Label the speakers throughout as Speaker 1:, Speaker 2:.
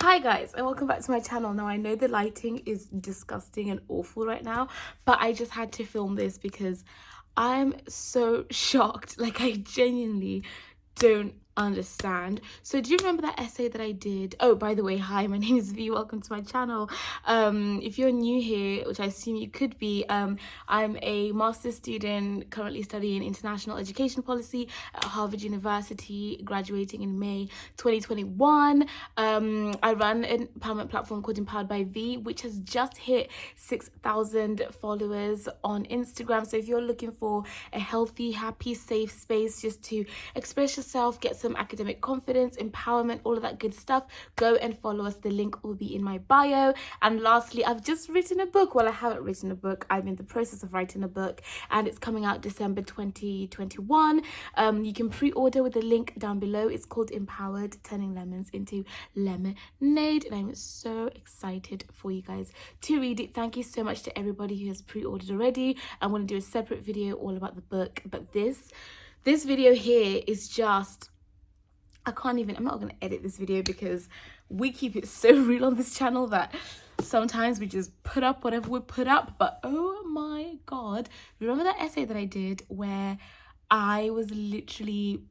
Speaker 1: Hi guys, and welcome back to my channel. Now I know the lighting is disgusting and awful right now, but I just had to film this because I'm so shocked. Like, I genuinely don't understand. So do you remember that essay that I did? Oh, by the way, hi, my name is V. Welcome to my channel. If you're new here, which I assume you could be, I'm a master's student currently studying international education policy at Harvard University, graduating in May 2021. I run an empowerment platform called Empowered by V, which has just hit 6,000 followers on Instagram. So if you're looking for a healthy, happy, safe space just to express yourself, get some academic confidence, empowerment, all of that good stuff, go and follow us. The link will be in my bio. And lastly, I've just written a book. Well, I haven't written a book. I'm in the process of writing a book, and it's coming out December 2021. You can pre-order with the link down below. It's called Empowered, Turning Lemons into Lemonade, and I'm so excited for you guys to read it. Thank you so much to everybody who has pre-ordered already. I'm going to do a separate video all about the book, but this video here is just, I'm not going to edit this video because we keep it so real on this channel that sometimes we just put up whatever we put up. But oh my god, remember that essay that I did where I was literally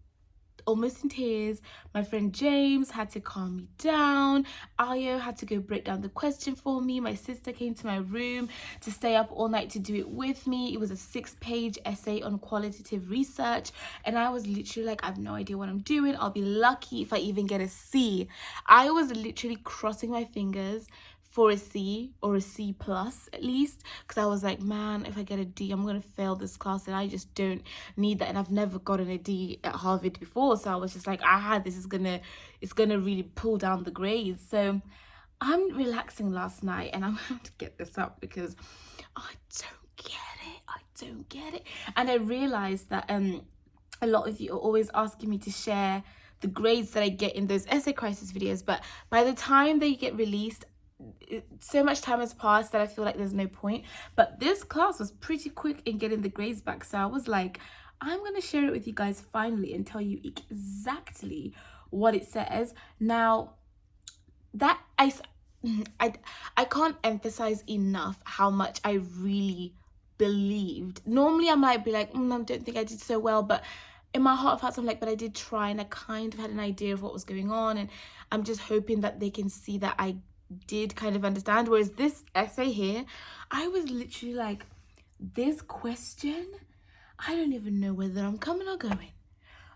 Speaker 1: almost in tears? My friend James had to calm me down. Ayo had to go break down the question for me. My sister came to my room to stay up all night to do it with me. It was a 6-page essay on qualitative research, and I was literally like, I have no idea what I'm doing. I'll be lucky if I even get a C. I was literally crossing my fingers for a C or a C plus at least, because I was like, man, if I get a D, I'm gonna fail this class, and I just don't need that. And I've never gotten a D at Harvard before, so I was just like, it's gonna really pull down the grades. So I'm relaxing last night, and I'm going to get this up because I don't get it. And I realized that a lot of you are always asking me to share the grades that I get in those essay crisis videos, but by the time they get released, so much time has passed that I feel like there's no point. But this class was pretty quick in getting the grades back, so I was like, I'm gonna share it with you guys finally and tell you exactly what it says. Now, that I can't emphasize enough how much I really believed. Normally I might be like, I don't think I did so well, but in my heart of hearts I'm like, but I did try, and I kind of had an idea of what was going on, and I'm just hoping that they can see that I did kind of understand. Whereas this essay here, I was literally like, this question, I don't even know whether I'm coming or going.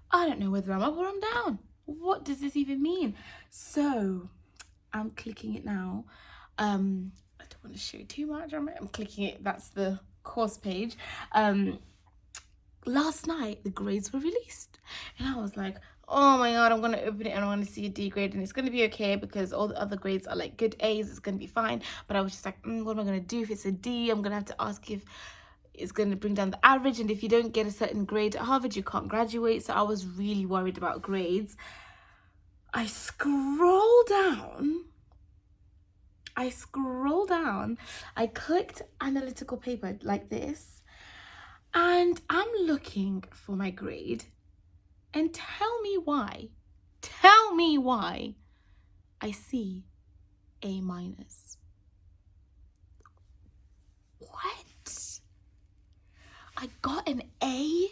Speaker 1: I don't know whether I'm up or I'm down. What does this even mean? So I'm clicking it now. I don't want to show too much on it. I'm clicking it. That's the course page. Last night the grades were released, and I was like, oh my god, I'm gonna open it and I'm gonna see a D grade, and it's gonna be okay because all the other grades are like good A's. It's gonna be fine. But I was just like, what am I gonna do if it's a D? I'm gonna have to ask if it's gonna bring down the average, and if you don't get a certain grade at Harvard, you can't graduate. So I was really worried about grades. I scroll down, I clicked analytical paper like this, and I'm looking for my grade, and tell me why I see A minus. What? I got an A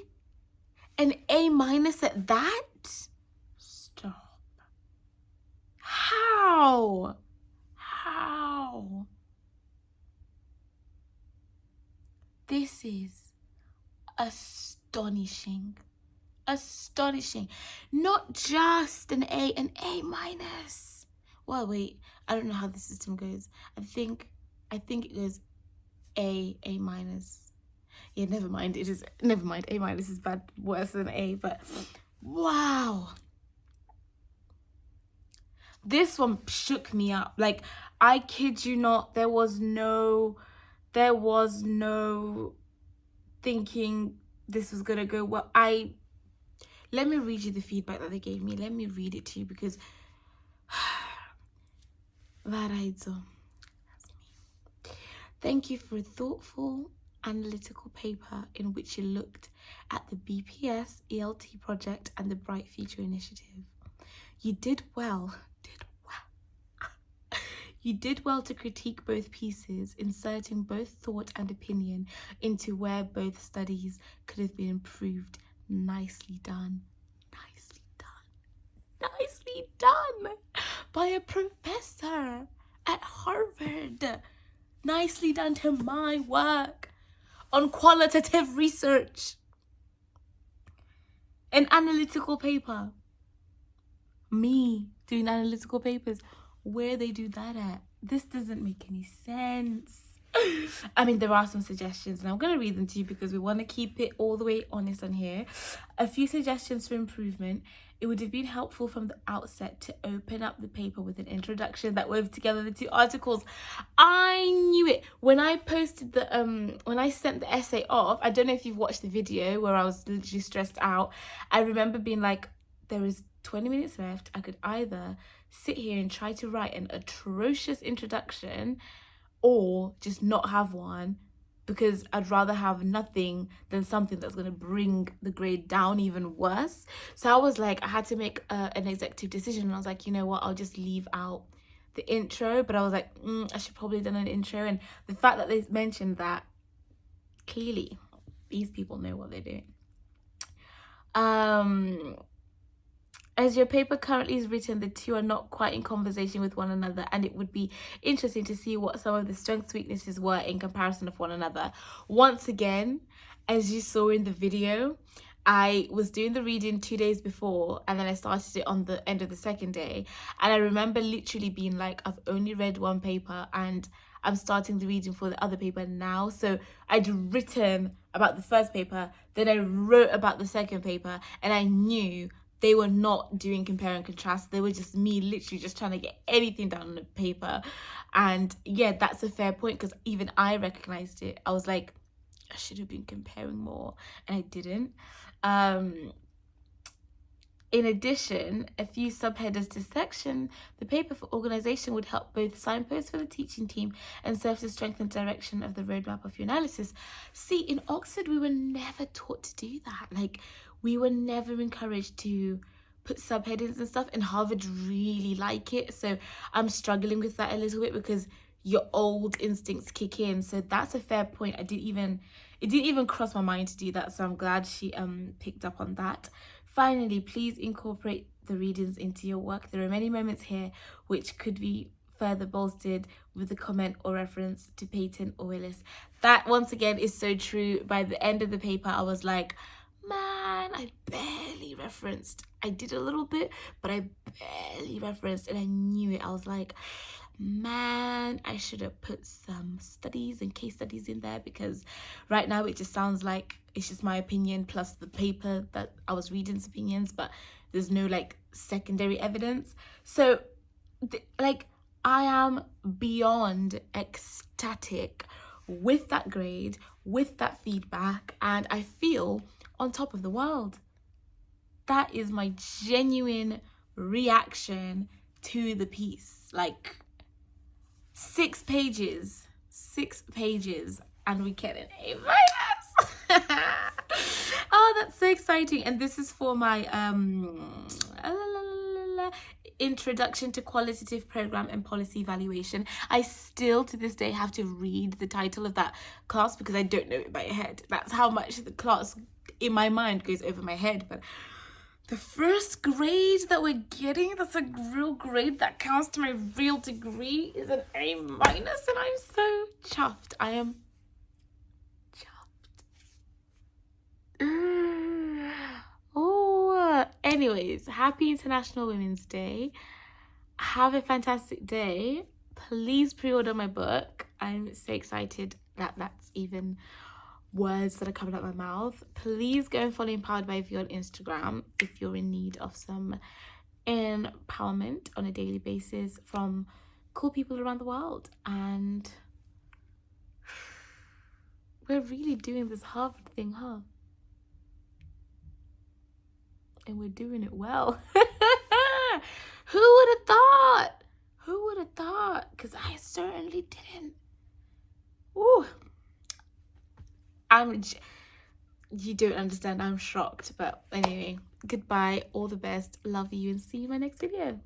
Speaker 1: minus at that? Stop. How? This is astonishing. Not just an A minus. Well, wait, I don't know how the system goes. I think it goes A minus. Yeah, never mind. A minus is bad, worse than A, but wow. This one shook me up. Like, I kid you not, there was no thinking this was gonna go well. Let me read you the feedback that they gave me. Let me read it to you because that's me. Thank you for a thoughtful analytical paper in which you looked at the BPS ELT project and the Bright Future Initiative. You did well. You did well to critique both pieces, inserting both thought and opinion into where both studies could have been improved. Nicely done. Nicely done. Nicely done by a professor at Harvard. Nicely done to my work on qualitative research. An analytical paper. Me doing analytical papers. Where they do that at? This doesn't make any sense. I mean, there are some suggestions and I'm going to read them to you because we want to keep it all the way honest on here. A few suggestions for improvement. It would have been helpful from the outset to open up the paper with an introduction that wove together the two articles. I knew it. When I posted when I sent the essay off, I don't know if you've watched the video where I was literally stressed out. I remember being like, there is 20 minutes left. I could either sit here and try to write an atrocious introduction or just not have one, because I'd rather have nothing than something that's going to bring the grade down even worse. So I was like, I had to make an executive decision, and I was like, you know what, I'll just leave out the intro. But I was like, I should probably have done an intro. And the fact that they mentioned that, clearly these people know what they're doing. As your paper currently is written, the two are not quite in conversation with one another, and it would be interesting to see what some of the strengths, weaknesses were in comparison of one another. Once again, as you saw in the video, I was doing the reading 2 days before, and then I started it on the end of the second day. And I remember literally being like, I've only read one paper and I'm starting the reading for the other paper now. So I'd written about the first paper, then I wrote about the second paper, and I knew they were not doing compare and contrast. They were just me literally just trying to get anything down on the paper. And yeah, that's a fair point, because even I recognized it. I was like, I should have been comparing more, and I didn't. In addition, a few subheaders to section. The paper for organization would help both signposts for the teaching team and serve to strengthen the direction of the roadmap of your analysis. See, in Oxford, we were never taught to do that. Like, we were never encouraged to put subheadings and stuff, and Harvard really like it. So I'm struggling with that a little bit because your old instincts kick in. So that's a fair point. It didn't even cross my mind to do that. So I'm glad she picked up on that. Finally, please incorporate the readings into your work. There are many moments here which could be further bolstered with a comment or reference to Peyton or Willis. That, once again, is so true. By the end of the paper, I was like, man, I barely referenced. I did a little bit, but I barely referenced, and I knew it. I was like, man, I should have put some studies and case studies in there, because right now it just sounds like it's just my opinion plus the paper that I was reading's opinions, but there's no like secondary evidence. So like, I am beyond ecstatic with that grade, with that feedback, and I feel on top of the world. That is my genuine reaction to the piece. Like, 6 pages, and we get an A-. Oh, that's so exciting. And this is for my Introduction to Qualitative Program and Policy Evaluation. I still to this day have to read the title of that class because I don't know it by head. That's how much the class in my mind goes over my head. But the first grade that we're getting, that's a real grade that counts to my real degree, is an A-, and I'm so chuffed. I am chuffed. Oh, anyways, happy International Women's Day. Have a fantastic day. Please pre-order my book. I'm so excited that that's even words that are coming out of my mouth. Please go and follow Empowered by Vee on Instagram if you're in need of some empowerment on a daily basis from cool people around the world. And we're really doing this Harvard thing, huh? And we're doing it well. Who would have thought? Who would have thought? Because I certainly didn't. Ooh. You don't understand. I'm shocked. But anyway, goodbye. All the best. Love you, and see you in my next video.